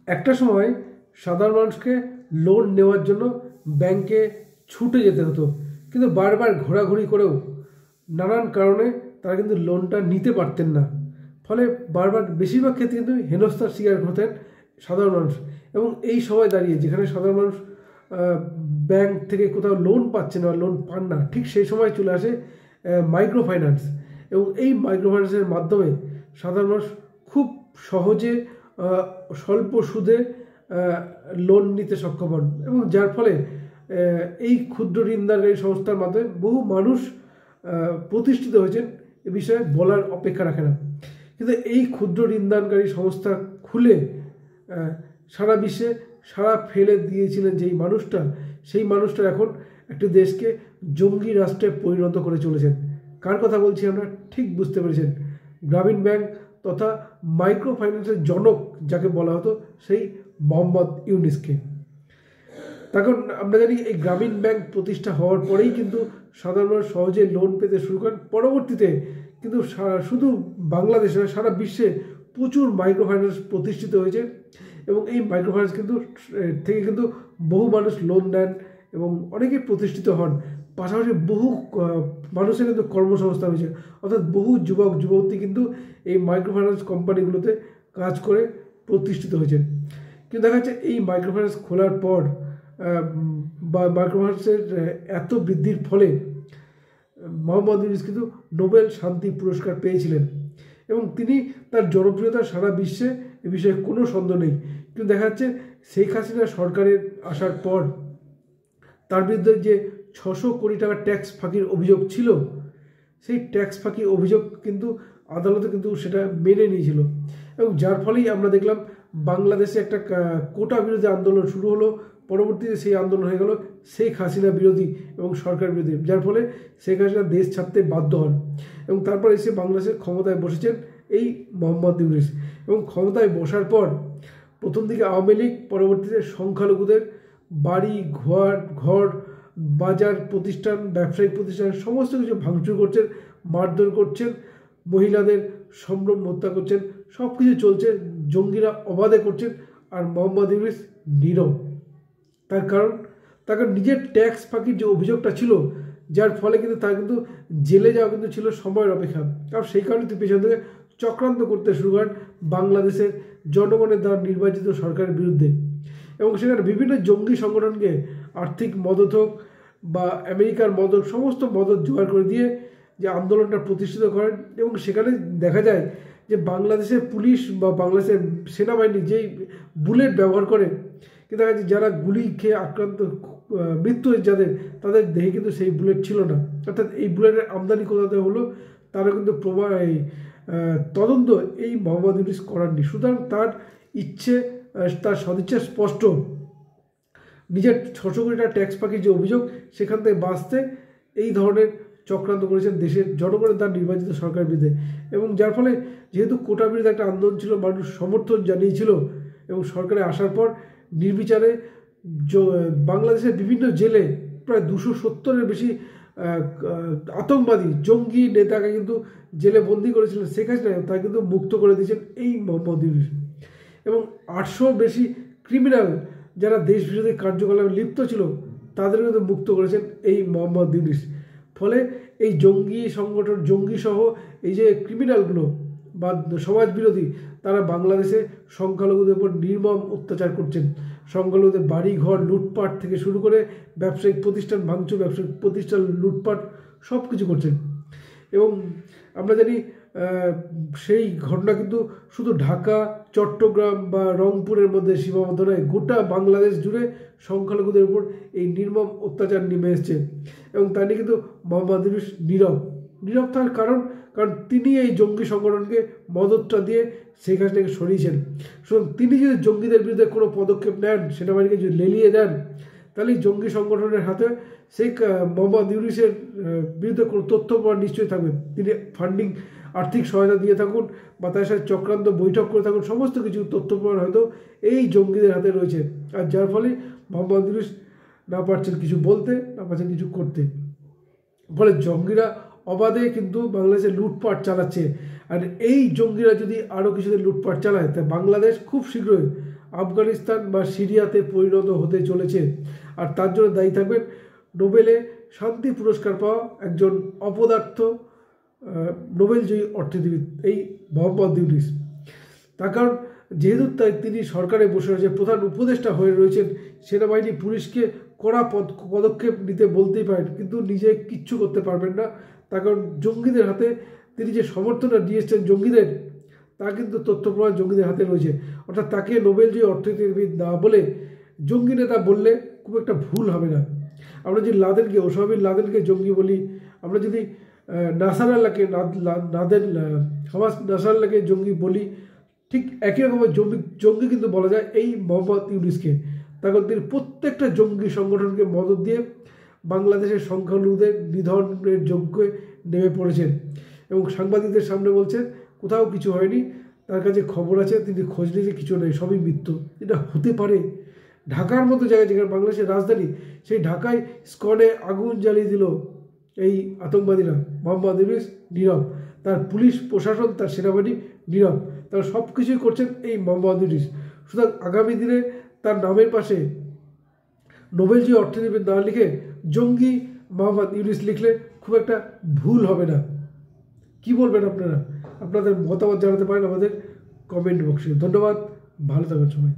একটা সময় সাধারণ মানুষকে লোন নেওয়ার জন্য ব্যাংকে ছুটে যেতে হতো, কিন্তু বারবার ঘোরাঘুরি করেও নানান কারণে তারা কিন্তু লোনটা নিতে পারতেন না। ফলে বারবার বেশিরভাগ ক্ষেত্রে কিন্তু হেনস্থার শিকার হতেন সাধারণ মানুষ। এবং এই সময় দাঁড়িয়ে যেখানে সাধারণ মানুষ ব্যাংক থেকে কোথাও লোন পাচ্ছে না, লোন পান না, ঠিক সেই সময় চলে আসে মাইক্রো ফাইন্যান্স। এবং এই মাইক্রো ফাইন্যান্সের মাধ্যমে সাধারণ মানুষ খুব সহজে স্বল্প সুদে লোন নিতে সক্ষম হন, এবং যার ফলে এই ক্ষুদ্র ঋণদানকারী সংস্থার মাধ্যমে বহু মানুষ প্রতিষ্ঠিত হয়েছেন, এ বিষয়ে বলার অপেক্ষা রাখে না। কিন্তু এই ক্ষুদ্র ঋণদানকারী সংস্থা খুলে সারা বিশ্বে সারা ফেলে দিয়েছিলেন যেই মানুষটা, সেই মানুষটা এখন একটি দেশকে জঙ্গি রাষ্ট্রে পরিণত করে চলেছেন। কার কথা বলছি আমরা ঠিক বুঝতে পেরেছেন, গ্রামীণ ব্যাংক তথা মাইক্রো ফাইন্যান্সের জনক যাকে বলা হতো সেই মোহাম্মদ ইউনুসকে। তখন আমরা জানি এই গ্রামীণ ব্যাংক প্রতিষ্ঠা হওয়ার পরেই কিন্তু সাধারণ মানুষ সহজে লোন পেতে শুরু করেন। পরবর্তীতে কিন্তু শুধু বাংলাদেশে সারা বিশ্বে প্রচুর মাইক্রো ফাইন্যান্স প্রতিষ্ঠিত হয়েছে, এবং এই মাইক্রো ফাইন্যান্স থেকে কিন্তু বহু মানুষ লোন নেন এবং অনেকে প্রতিষ্ঠিত হন। পাশাপাশি বহু মানুষের কিন্তু কর্মসংস্থান হয়েছে, অর্থাৎ বহু যুবক যুবতী কিন্তু এই মাইক্রো ফাইন্যান্স কোম্পানিগুলোতে কাজ করে প্রতিষ্ঠিত হয়েছেন। কিন্তু দেখা যাচ্ছে এই মাইক্রো ফাইন্যান্স খোলার পর বা মাইক্রো ফাইন্যান্সের এত বৃদ্ধির ফলে মোহাম্মদ ইউনুস কিন্তু নোবেল শান্তি পুরস্কার পেয়েছিলেন, এবং তিনি তার জনপ্রিয়তা সারা বিশ্বে, এ বিষয়ে কোনো সন্দেহ নেই। কিন্তু দেখা যাচ্ছে শেখ হাসিনা সরকারের আসার পর তার বিরুদ্ধে যে 600 কোটি টাকা ট্যাক্স ফাঁকির অভিযোগ ছিল, সেই ট্যাক্স ফাঁকি অভিযোগ কিন্তু আদালতে কিন্তু সেটা মেনে নিয়েছিল, এবং যার ফলেই আমরা দেখলাম বাংলাদেশে একটা কোটা বিরোধী আন্দোলন শুরু হলো। পরবর্তীতে সেই আন্দোলন হয়ে গেল শেখ হাসিনা বিরোধী এবং সরকার বিরোধী, যার ফলে শেখ হাসিনা দেশ ছাড়তে বাধ্য হন, এবং তারপর এসে বাংলাদেশের ক্ষমতায় বসেছেন এই মোহাম্মদ ইউনুস। এবং ক্ষমতায় বসার পর প্রথম দিকে আওয়ামী লীগ, পরবর্তীতে সংখ্যালঘুদের বাড়ি ঘর বাজার প্রতিষ্ঠান, ব্যবসায়িক প্রতিষ্ঠান সমস্ত কিছু ভাঙচুর করছেন, মারধর করছেন, মহিলাদের সম্ভ্রম হত্যা করছেন, সব কিছু চলছে, জঙ্গিরা অবাধে করছেন, আর মোহাম্মদ ইউনুস নীরব। তার কারণ তাকে নিজের ট্যাক্স ফাঁকির যে অভিযোগটা ছিল, যার ফলে কিন্তু তার কিন্তু জেলে যাওয়া কিন্তু ছিল সময়ের অপেক্ষা। কারণ সেই কারণে তিনি পেছন থেকে চক্রান্ত করতে শুরু করেন বাংলাদেশের জনগণের দ্বারা নির্বাচিত সরকারের বিরুদ্ধে, এবং সেখানে বিভিন্ন জঙ্গি সংগঠনকে আর্থিক মদত হোক বা আমেরিকার মদত, সমস্ত মদত জোগাড় করে দিয়ে যে আন্দোলনটা প্রতিষ্ঠিত করেন। এবং সেখানে দেখা যায় যে বাংলাদেশের পুলিশ বা বাংলাদেশের সেনাবাহিনী যেই বুলেট ব্যবহার করে, কিন্তু দেখা যাচ্ছে যারা গুলি খেয়ে আক্রান্ত মৃত্যু হয়েছে যাদের, তাদের দেহে কিন্তু সেই বুলেট ছিল না। অর্থাৎ এই বুলেটের আমদানি কোথাতে হলো তারা কিন্তু তদন্ত এই মোহাম্মদ ইউনুস করাননি। সুতরাং তার ইচ্ছে, তার সদিচ্ছা স্পষ্ট, নিজের 600 কোটি টাকা ট্যাক্স ফাঁকির যে অভিযোগ, সেখান থেকে বাঁচতে এই ধরনের চক্রান্ত করেছেন দেশের জনগণের তার নির্বাচিত সরকারের বিরুদ্ধে। এবং যার ফলে যেহেতু কোটা বিরোধী একটা আন্দোলন ছিল, মানুষ সমর্থন জানিয়েছিল, এবং সরকারে আসার পর নির্বিচারে বাংলাদেশের বিভিন্ন জেলে প্রায় 270-এর বেশি আতঙ্কবাদী জঙ্গি নেতাকে কিন্তু জেলে বন্দি করেছিলেন শেখ হাসিনা, তা কিন্তু মুক্ত করে দিয়েছেন এই মোহাম্মদ ইউনুস। এবং 800 বেশি ক্রিমিনাল যারা দেশ বিরোধী কার্যকলাপে লিপ্ত ছিল, তাদের কিন্তু মুক্ত করেছেন এই মোহাম্মদ ইউনুস। ফলে এই জঙ্গি সংগঠন, জঙ্গি সহ এই যে ক্রিমিনালগুলো বা সমাজ বিরোধী, তারা বাংলাদেশে সংখ্যালঘুদের উপর নির্মম অত্যাচার করছেন। সংখ্যালঘুদের বাড়ি ঘর লুটপাট থেকে শুরু করে ব্যবসায়িক প্রতিষ্ঠান ভাঙচুর, ব্যবসায়িক প্রতিষ্ঠান লুটপাট সব কিছু করছেন। এবং আমরা জানি সেই ঘটনা কিন্তু শুধু ঢাকা, চট্টগ্রাম বা রংপুরের মধ্যে সীমাবদ্ধ নয়, গোটা বাংলাদেশ জুড়ে সংখ্যালঘুদের উপর এই নির্মম অত্যাচার নেমে এসছে। এবং তা নিয়ে কিন্তু মোহাম্মদ ইউনুস নীরব থাকার কারণ তিনি এই জঙ্গি সংগঠনকে মদতটা দিয়ে শেখ হাসিনাকে সরিয়েছেন। সুতরাং তিনি যদি জঙ্গিদের বিরুদ্ধে কোনো পদক্ষেপ নেন, সেনাবাহিনীকে যদি লেলিয়ে দেন, তাহলে জঙ্গি সংগঠনের হাতে শেখ মোহাম্মদ ইউনুসের বিরুদ্ধে কোনো তথ্য প্রমাণ নিশ্চয়ই থাকবে। তিনি ফান্ডিং, আর্থিক সহায়তা দিয়ে থাকুন বা তার সাথে চক্রান্ত বৈঠক করে থাকুন, সমস্ত কিছু তথ্য প্রমাণ হয়তো এই জঙ্গিদের হাতে রয়েছে। আর যার ফলে মোহাম্মদ ইউনুস না পারছেন কিছু বলতে, না পারছেন কিছু করতে। ফলে জঙ্গিরা অবাধে কিন্তু বাংলাদেশে লুটপাট চালাচ্ছে। আর এই জঙ্গিরা যদি আরও কিছুদিন লুটপাট চালায়, তাই বাংলাদেশ খুব শীঘ্রই আফগানিস্তান বা সিরিয়াতে পরিণত হতে চলেছে। আর তার জন্য দায়ী থাকবেন নোবেলে শান্তি পুরস্কার পাওয়া একজন অপদার্থ নোবেলজয়ী অর্থনীতিবিদ এই মোহাম্মদ ইউনুস। তার কারণ যেহেতু তিনি সরকারে বসে রয়েছে, প্রধান উপদেষ্টা হয়ে রয়েছেন, সেনাবাহিনী পুলিশকে কড়া পদক্ষেপ নিতে বলতেই পারেন, কিন্তু নিজে কিচ্ছু করতে পারবেন না। তার কারণ জঙ্গিদের হাতে তিনি যে সমর্থনটা দিয়েছেন জঙ্গিদের, তা কিন্তু তথ্য প্রমাণ জঙ্গিদের হাতে রয়েছে। অর্থাৎ তাকে নোবেলজয়ী অর্থনীতিবিদ না বলে জঙ্গি নেতা বললে খুব একটা ভুল হবে না। আমরা যদি লাদেনকে, ওসামা বিন লাদেনকে জঙ্গি বলি, আমরা যদি নাসারাল্লাহকে হামাস নাসারাল্লাহকে জঙ্গি বলি, ঠিক একই রকমের জঙ্গি কিন্তু বলা যায় এই মোহাম্মদ ইউনুসকে। তখন তিনি প্রত্যেকটা জঙ্গি সংগঠনকে মদত দিয়ে বাংলাদেশের সংখ্যালঘুদের নিধনের যজ্ঞে নেমে পড়েছেন এবং সাংবাদিকদের সামনে বলছেন কোথাও কিছু হয়নি, তার কাছে খবর আছে, তিনি খোঁজ নিয়েছে, কিছু নেই, সবই মিথ্য। এটা হতে পারে? ঢাকার মতো জায়গায়, যেখানে বাংলাদেশের রাজধানী, সেই ঢাকায় স্কনে আগুন জ্বালিয়ে দিল এই আতঙ্কবাদীরা। মোহাম্মদ ইউনুস নীরব, তার পুলিশ প্রশাসন, তার সেনাবাহিনী নীরব, তারা সব কিছুই করছেন এই মোহাম্মদ ইউনুস। সুতরাং আগামী দিনে তার নামের পাশে নোবেলজয়ী অর্থনীতিবিদ না লিখে জঙ্গি মোহাম্মদ ইউনুস লিখলে খুব একটা ভুল হবে না। কি বলবেন আপনারা? আপনাদের মতামত জানাতে পারেন আমাদের কমেন্ট বক্সে। ধন্যবাদ, ভালো থাকবেন সবাই।